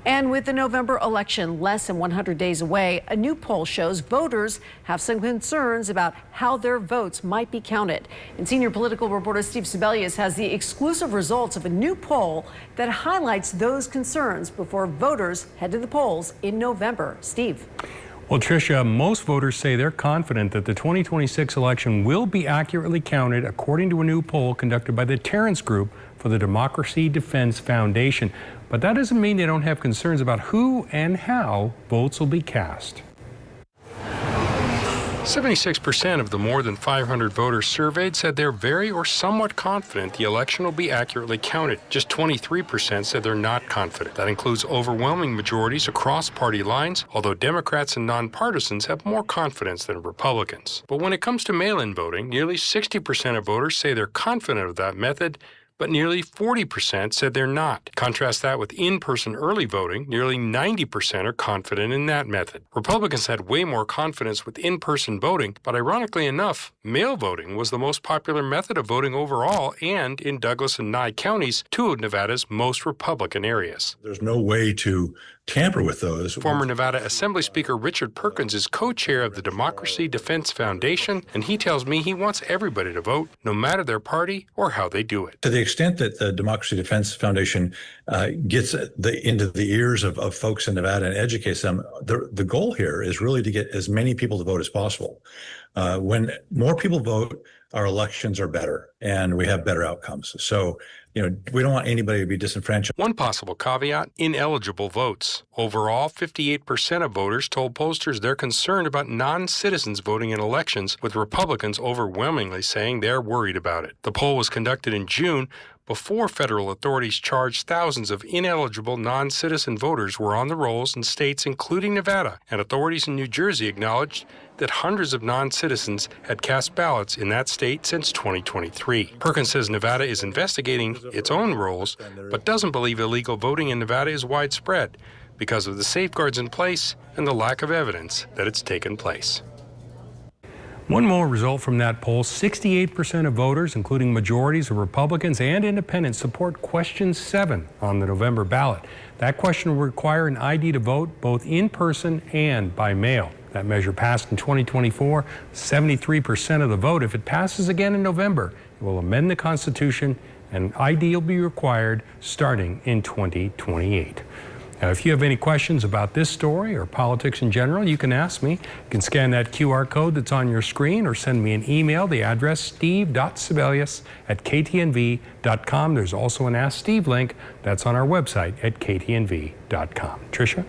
And with the November election less than 100 days away, a new poll shows voters have some concerns about how their votes might be counted. And senior political reporter Steve Sebelius has the exclusive results of a new poll that highlights those concerns before voters head to the polls in November. Steve. Well, Tricia, most voters say they're confident that the 2026 election will be accurately counted, according to a new poll conducted by the Terrence Group for the Democracy Defense Foundation. But that doesn't mean they don't have concerns about who and how votes will be cast. 76% of the more than 500 voters surveyed said they're very or somewhat confident the election will be accurately counted. Just 23% said they're not confident. That includes overwhelming majorities across party lines, although Democrats and nonpartisans have more confidence than Republicans. But when it comes to mail-in voting, nearly 60% of voters say they're confident of that method, but nearly 40% said they're not. Contrast that with in-person early voting, nearly 90% are confident in that method. Republicans had way more confidence with in-person voting, but ironically enough, mail voting was the most popular method of voting overall and in Douglas and Nye counties, two of Nevada's most Republican areas. There's no way to tamper with those. Former Nevada Assembly Speaker Richard Perkins is co-chair of the Democracy Defense Foundation, and he tells me he wants everybody to vote, no matter their party or how they do it. To the extent that the Democracy Defense Foundation gets into the ears of folks in Nevada and educates them, the goal here is really to get as many people to vote as possible. When more people vote, our elections are better and we have better outcomes. So, we don't want anybody to be disenfranchised. One possible caveat, ineligible votes. Overall, 58% of voters told pollsters they're concerned about non-citizens voting in elections, with Republicans overwhelmingly saying they're worried about it. The poll was conducted in June, before federal authorities charged thousands of ineligible non-citizen voters were on the rolls in states including Nevada, and authorities in New Jersey acknowledged that hundreds of non-citizens had cast ballots in that state since 2023. Perkins says Nevada is investigating its own rolls, but doesn't believe illegal voting in Nevada is widespread because of the safeguards in place and the lack of evidence that it's taken place. One more result from that poll, 68% of voters, including majorities of Republicans and independents, support question 7 on the November ballot. That question will require an ID to vote both in person and by mail. That measure passed in 2024, 73% of the vote. If it passes again in November, it will amend the Constitution and ID will be required starting in 2028. Now, if you have any questions about this story or politics in general, you can ask me. You can scan that QR code that's on your screen or send me an email. The address, steve.sebelius@ktnv.com. There's also an Ask Steve link that's on our website at ktnv.com. Tricia?